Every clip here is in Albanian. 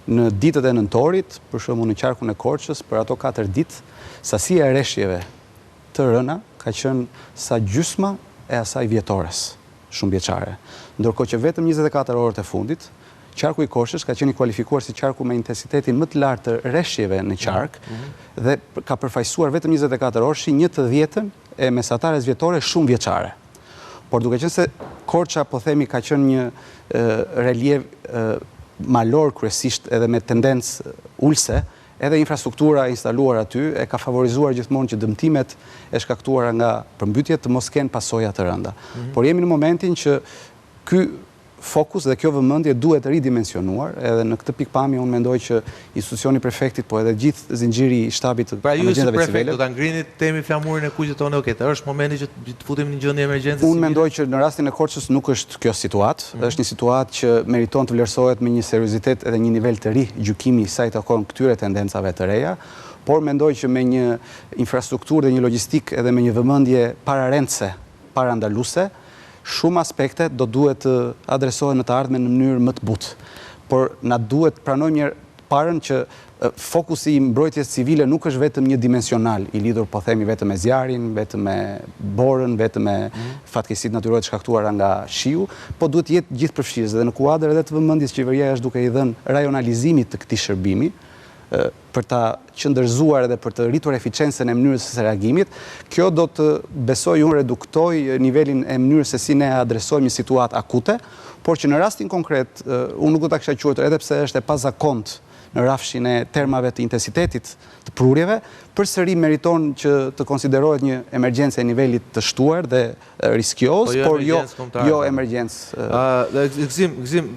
në ditët e nëntorit, për shembull në qarkun e Korçës, për ato 4 ditë, sasia e rreshjeve të rëna ka qenë sa gjysma e asaj vjetores, shumë vjeçare. Ndërkohë që vetëm 24 orët e fundit, qarku i Korçës ka qenë kualifikuar si qarku me intensitetin më të lartë të rreshjeve në qark dhe ka përfaqësuar vetëm 24 orë shi 1/10 e mesatares vjetore shumë vjeçare. Por duke qenë se Korça, po themi, ka qenë një relief malor kryesisht edhe me tendencë ulse, edhe infrastruktura instaluar aty e ka favorizuar gjithmonë që dëmtimet e shkaktuara nga përmbytjet të mos kenë pasoja të rënda. Por jemi në momentin që ky fokus dhe kjo vëmendje duhet ridimensionuar, edhe në këtë pikpamje unë mendoj që institucioni prefektit, po edhe gjithë zinxhiri i shtabit të emergjencave civile. Pra ju si prefekt do ta ngrinit temi flamurin e kuqe tonë, është momenti që të futemi në gjendje emergjencë civile? Unë mendoj që në rastin e Korçës nuk është kjo situatë, është një situatë që meriton të vlerësohet me një seriozitet edhe një nivel të ri gjykimi sa i takon këtyre tendencave të reja, por mendoj që me një infrastrukturë dhe një logjistik edhe me një vëmendje pararendse, parandaluese, shumë aspekte do duhet të adresohen në të ardhmen në mënyrë më të butë. Por na duhet pranojmë një parën që fokusi i mbrojtjes civile nuk është vetëm një dimensional, i lidhur po themi vetëm me zjarin, vetëm me borën, vetëm me fatkeqësitë natyrore të shkaktuara nga shiu, po duhet të jetë gjithëpërfshirës dhe në kuadër edhe të vëmendjes qeveria është duke i dhënë rajonalizimit të këtij shërbimi, për ta qëndërzuar edhe për të rritur eficiencën e mënyrës së reagimit. Kjo do të besoj unë reduktoj nivelin e mënyrës se si ne adresojmë një situatë akute, por që në rastin konkret unë nuk do ta kisha quajtur, edhe pse është e pazakont në rafshin e termave të intensitetit të prurjeve, përsëri meriton që të konsiderohet një emergjencë e nivelit të shtuar dhe riskioz, por jo emergjencë. Gëzim,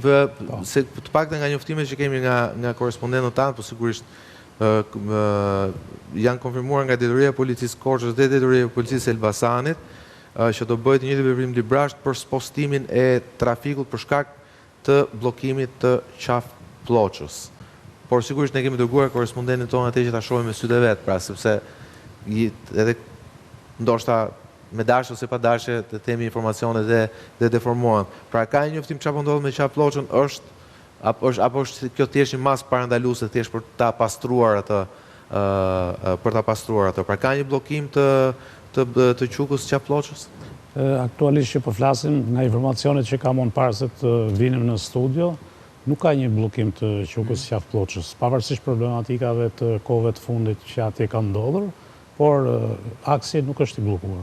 se të paktën nga njoftimet që kemi nga korrespondentët tanë, po sigurisht janë konfirmuar nga Drejtoria e Policisë Korçës dhe Drejtoria e Policisë Elbasanit, që do bëhet një veprim librasht për spostimin e trafikut për shkak të bllokimit të qaf Ploçës. Por sigurisht ne kemi dërguar korrespondentin tonë atë që ta shohim me sytë e vet, pra sepse edhe ndoshta me dashje ose pa dashje të themi informacione dhe deformohen. Pra ka një njoftim çfarë po ndodh me qaf Ploçën, apo është kjo thjesht një mas parandaluese thjesht për ta pastruar atë, Pra ka një bllokim të qukës qaf Ploçës? Aktualisht që po flasim nga informacionet që kam unë parë se të vinim në studio, nuk ka një bllokim të qukës qaf Ploçës, pavarësisht problematikave të kohëve të fundit që atje ka ndodhur, por aksi nuk është i bllokuar.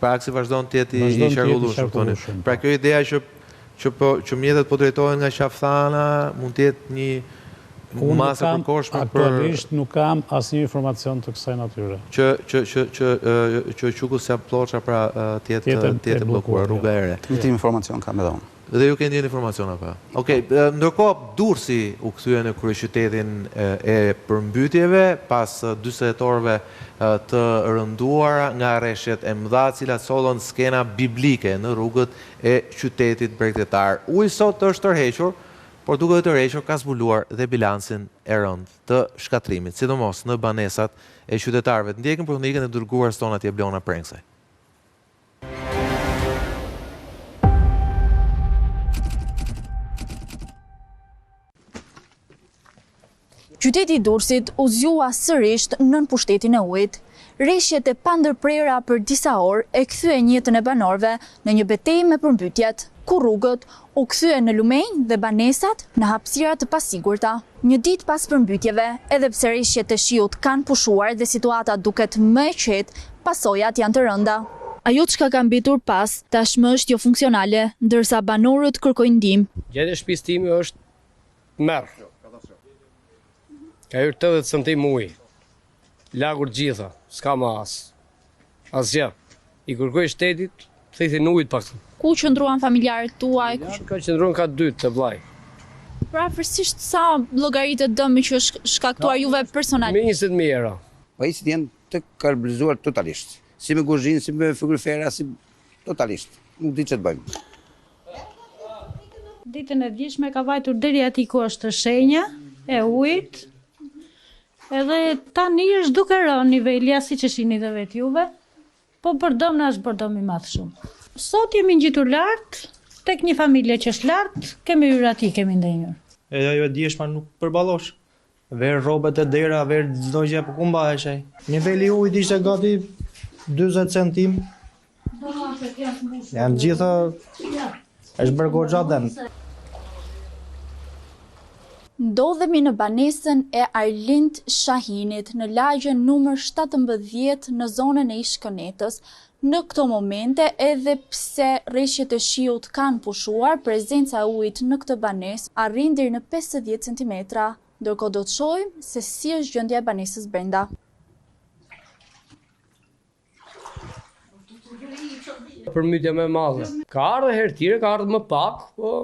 Pra aksi vazhdon të jetë i qarkullueshëm. Pra kjo ideja që mjetet po drejtohen nga qafthana, mund të jetë një masë përkohshme për... Aktualisht nuk kam asnjë informacion të kësaj natyre. Që qukës qaf Ploça pra të jetë bllokuar rruga e re. Këtë informacion kam edhe unë. Dhe ju keni informacion apo? Okej, ndërkohë Durrësi u kthye në kryeqytetin e përmbytjeve pas 40 orëve të rënduara nga rreshtet e mëdha, të cilat sollën skena biblike në rrugët e qytetit bregdetar. Uji sot është tërhequr, por duke tërhequr ka zbuluar dhe bilancin e rënd të shkatrimit, sidomos në banesat e qytetarëve. Ndjekim kronikën e dërguar tonë atje Blona Prengsaj. Qyteti i Durrësit u zgjua sërish nën pushtetin e ujit. Rreshjet e pandërprera për disa orë e kthyen jetën e banorëve në një betejë me përmbytjet, ku rrugët u kthyen në lumenj dhe banesat në hapësira të pasigurta. Një ditë pas përmbytjeve, edhe pse rreshjet e shiut kanë pushuar dhe situata duket më e qetë, pasojat janë të rënda. Ajo çka ka mbetur pas, tashmë është jo funksionale, ndërsa banorët kërkojnë ndihmë. Gjendja e shtëpisë time është merr. Ka hyrë 80 cm ujë, lagur gjitha, s'ka më asgjë. I kërkoj shtetit, thithin ujit pak. Ku qëndruan familjarët tuaj? Ka qëndruan ka 2 të vllai. Pra afërsisht sa llogaritë dëmi që është shkaktuar juve personalisht? Me 20.000 euro. Pajisjet janë të karblizuar totalisht. Si me kuzhinë, si me frigorifera, si totalisht. Nuk di ç'të bëjmë. Ditën e djeshme ka vajtur deri aty ku është shenja e ujit. Edhe tani është duke rënë niveli, siç e shihni dhe vetë juve, po përdom na është përdom i madh shumë. Sot jemi ngjitur lart tek një familje që është lart, kemi hyrë aty, kemi ndenjur. e ajo e djeshma nuk përballosh. Ver rrobat e dera, ver çdo gjë ku mbahesh ai. Niveli i ujit ishte gati 40 centim. Janë gjitha është bërë goxha dëm. Ndodhemi në banesën e Arlind Shahinit në lagjen numër 17 në zonën e Ishkënetës. Në këto momente, edhe pse rreshjet e shiut kanë pushuar, prezenca e ujit në këtë banesë arrin deri në 50 cm. Ndërkohë do të shohim se si është gjendja e banesës brenda. Përmbytje më e madhe. Ka ardhur herë tjera, ka ardhur më pak, po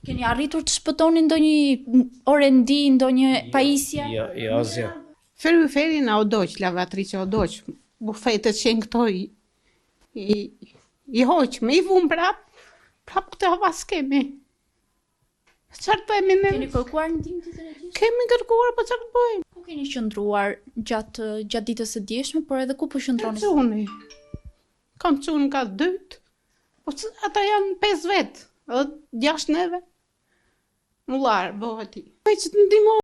Keni arritur të shpëtoni ndonjë orendi, ndonjë pajisje? jo asgjë. Ferin a odoq, lavatrice odoq, bufetet që në këto i hoqëm, i vum prap këtë havas kemi. Qartë bëjmë në... Keni kërkuar ndihmë të tërheqjes? Kemi kërkuar, po qartë bëjmë? Ku keni qëndruar gjatë ditës së djeshme, por edhe ku po qëndroni? Quni. Kam qunë ka 2, po ata janë 5 vetë, edhe 6 neve. Mullar, bëhati. Po që të ndihmo